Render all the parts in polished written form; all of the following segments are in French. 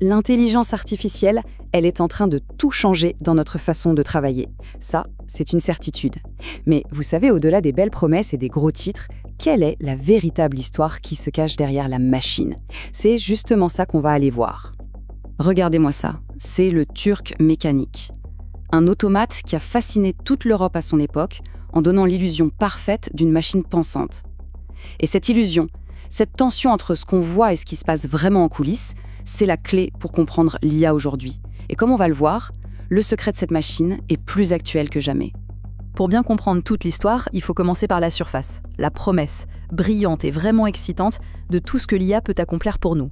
L'intelligence artificielle, elle est en train de tout changer dans notre façon de travailler. Ça, c'est une certitude. Mais vous savez, au-delà des belles promesses et des gros titres, quelle est la véritable histoire qui se cache derrière la machine? C'est justement ça qu'on va aller voir. Regardez-moi ça, c'est le Turk mécanique. Un automate qui a fasciné toute l'Europe à son époque en donnant l'illusion parfaite d'une machine pensante. Et cette illusion, cette tension entre ce qu'on voit et ce qui se passe vraiment en coulisses, c'est la clé pour comprendre l'IA aujourd'hui. Et comme on va le voir, le secret de cette machine est plus actuel que jamais. Pour bien comprendre toute l'histoire, il faut commencer par la surface, la promesse, brillante et vraiment excitante de tout ce que l'IA peut accomplir pour nous.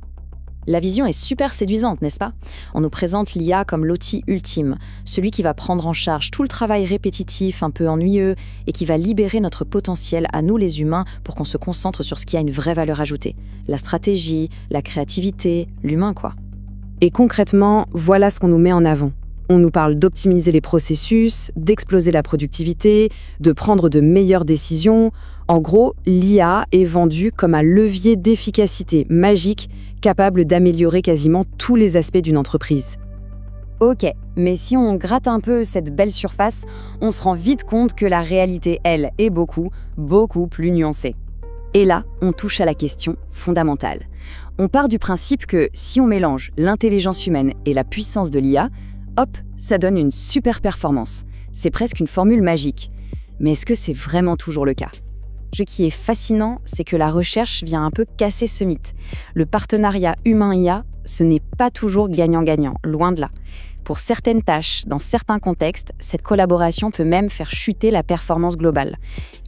La vision est super séduisante, n'est-ce pas? On nous présente l'IA comme l'outil ultime, celui qui va prendre en charge tout le travail répétitif, un peu ennuyeux, et qui va libérer notre potentiel à nous les humains pour qu'on se concentre sur ce qui a une vraie valeur ajoutée. La stratégie, la créativité, l'humain quoi. Et concrètement, voilà ce qu'on nous met en avant. On nous parle d'optimiser les processus, d'exploser la productivité, de prendre de meilleures décisions. En gros, l'IA est vendue comme un levier d'efficacité magique capable d'améliorer quasiment tous les aspects d'une entreprise. Ok, mais si on gratte un peu cette belle surface, on se rend vite compte que la réalité, elle, est beaucoup plus nuancée. Et là, on touche à la question fondamentale. On part du principe que si on mélange l'intelligence humaine et la puissance de l'IA, hop, ça donne une super performance. C'est presque une formule magique. Mais est-ce que c'est vraiment toujours le cas ? Ce qui est fascinant, c'est que la recherche vient un peu casser ce mythe. Le partenariat humain-IA, ce n'est pas toujours gagnant-gagnant, loin de là. Pour certaines tâches, dans certains contextes, cette collaboration peut même faire chuter la performance globale.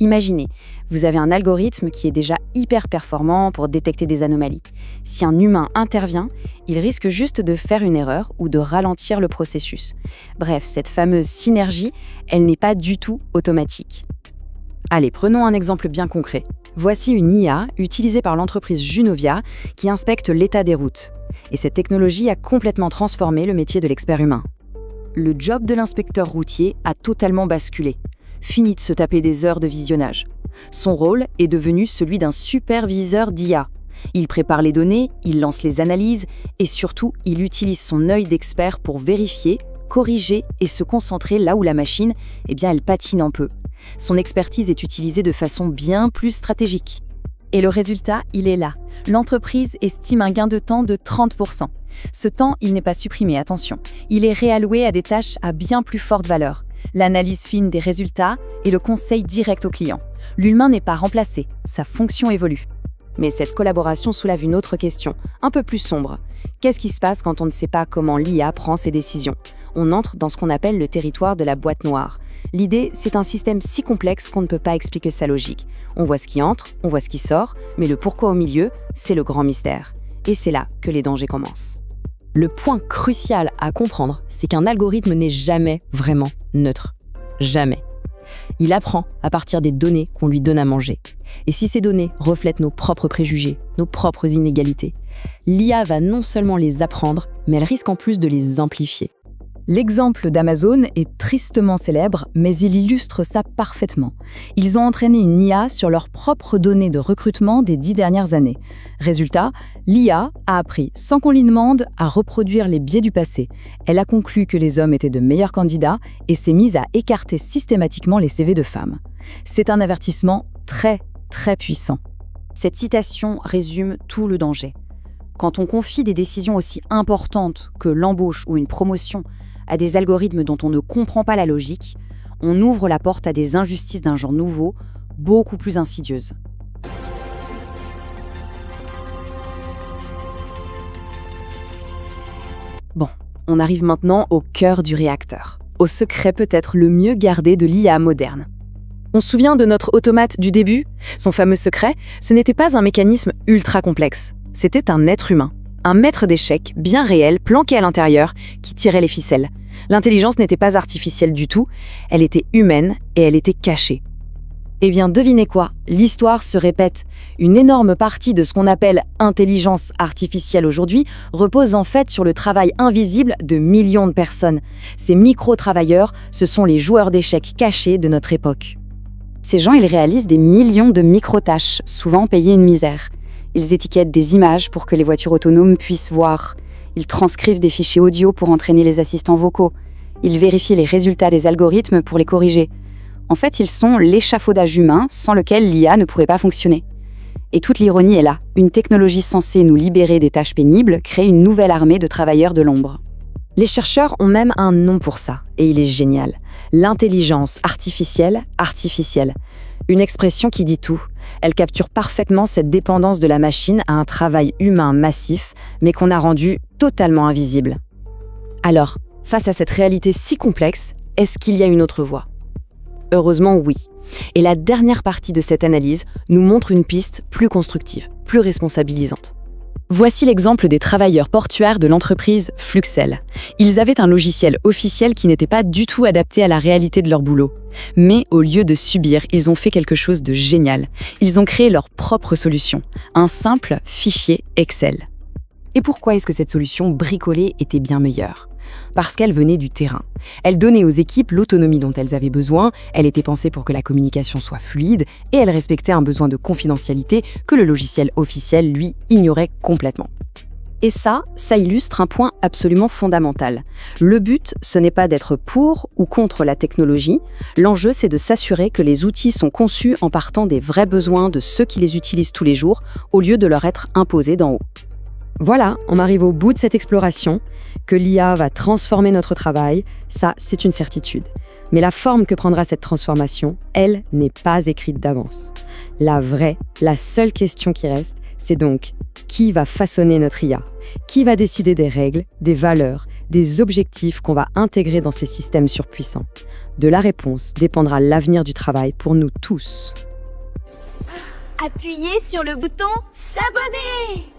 Imaginez, vous avez un algorithme qui est déjà hyper performant pour détecter des anomalies. Si un humain intervient, il risque juste de faire une erreur ou de ralentir le processus. Bref, cette fameuse synergie, elle n'est pas du tout automatique. Allez, prenons un exemple bien concret. Voici une IA utilisée par l'entreprise Junovia qui inspecte l'état des routes. Et cette technologie a complètement transformé le métier de l'expert humain. Le job de l'inspecteur routier a totalement basculé. Fini de se taper des heures de visionnage. Son rôle est devenu celui d'un superviseur d'IA. Il prépare les données, il lance les analyses et surtout, il utilise son œil d'expert pour vérifier, corriger et se concentrer là où la machine, elle patine un peu. Son expertise est utilisée de façon bien plus stratégique. Et le résultat, il est là. L'entreprise estime un gain de temps de 30%. Ce temps, il n'est pas supprimé, attention. Il est réalloué à des tâches à bien plus forte valeur. L'analyse fine des résultats et le conseil direct au client. L'humain n'est pas remplacé, sa fonction évolue. Mais cette collaboration soulève une autre question, un peu plus sombre. Qu'est-ce qui se passe quand on ne sait pas comment l'IA prend ses décisions ? On entre dans ce qu'on appelle le territoire de la boîte noire. L'idée, c'est un système si complexe qu'on ne peut pas expliquer sa logique. On voit ce qui entre, on voit ce qui sort, mais le pourquoi au milieu, c'est le grand mystère. Et c'est là que les dangers commencent. Le point crucial à comprendre, c'est qu'un algorithme n'est jamais vraiment neutre. Jamais. Il apprend à partir des données qu'on lui donne à manger. Et si ces données reflètent nos propres préjugés, nos propres inégalités, l'IA va non seulement les apprendre, mais elle risque en plus de les amplifier. L'exemple d'Amazon est tristement célèbre, mais il illustre ça parfaitement. Ils ont entraîné une IA sur leurs propres données de recrutement des 10 dernières années. Résultat, l'IA a appris, sans qu'on lui demande, à reproduire les biais du passé. Elle a conclu que les hommes étaient de meilleurs candidats et s'est mise à écarter systématiquement les CV de femmes. C'est un avertissement très puissant. Cette citation résume tout le danger. Quand on confie des décisions aussi importantes que l'embauche ou une promotion à des algorithmes dont on ne comprend pas la logique, on ouvre la porte à des injustices d'un genre nouveau, beaucoup plus insidieuses. Bon, on arrive maintenant au cœur du réacteur, au secret peut-être le mieux gardé de l'IA moderne. On se souvient de notre automate du début ? Son fameux secret, ce n'était pas un mécanisme ultra complexe. C'était un être humain, un maître d'échecs bien réel, planqué à l'intérieur, qui tirait les ficelles. L'intelligence n'était pas artificielle du tout, elle était humaine et elle était cachée. Eh bien, devinez quoi ? L'histoire se répète. Une énorme partie de ce qu'on appelle intelligence artificielle aujourd'hui repose en fait sur le travail invisible de millions de personnes. Ces micro-travailleurs, ce sont les joueurs d'échecs cachés de notre époque. Ces gens, ils réalisent des millions de micro-tâches, souvent payées une misère. Ils étiquettent des images pour que les voitures autonomes puissent voir. Ils transcrivent des fichiers audio pour entraîner les assistants vocaux. Ils vérifient les résultats des algorithmes pour les corriger. En fait, ils sont l'échafaudage humain sans lequel l'IA ne pourrait pas fonctionner. Et toute l'ironie est là. Une technologie censée nous libérer des tâches pénibles crée une nouvelle armée de travailleurs de l'ombre. Les chercheurs ont même un nom pour ça, et il est génial. L'intelligence artificielle artificielle. Une expression qui dit tout. Elle capture parfaitement cette dépendance de la machine à un travail humain massif, mais qu'on a rendu totalement invisible. Alors, face à cette réalité si complexe, est-ce qu'il y a une autre voie? Heureusement, oui. Et la dernière partie de cette analyse nous montre une piste plus constructive, plus responsabilisante. Voici l'exemple des travailleurs portuaires de l'entreprise Fluxel. Ils avaient un logiciel officiel qui n'était pas du tout adapté à la réalité de leur boulot. Mais au lieu de subir, ils ont fait quelque chose de génial. Ils ont créé leur propre solution, un simple fichier Excel. Et pourquoi est-ce que cette solution bricolée était bien meilleure ? Parce qu'elle venait du terrain. Elle donnait aux équipes l'autonomie dont elles avaient besoin, elle était pensée pour que la communication soit fluide et elle respectait un besoin de confidentialité que le logiciel officiel, lui, ignorait complètement. Et ça illustre un point absolument fondamental. Le but, ce n'est pas d'être pour ou contre la technologie. L'enjeu, c'est de s'assurer que les outils sont conçus en partant des vrais besoins de ceux qui les utilisent tous les jours, au lieu de leur être imposés d'en haut. Voilà, on arrive au bout de cette exploration. Que l'IA va transformer notre travail, ça, c'est une certitude. Mais la forme que prendra cette transformation, elle, n'est pas écrite d'avance. La seule question qui reste, c'est donc qui va façonner notre IA? Qui va décider des règles, des valeurs, des objectifs qu'on va intégrer dans ces systèmes surpuissants? De la réponse dépendra l'avenir du travail pour nous tous. Appuyez sur le bouton s'abonner.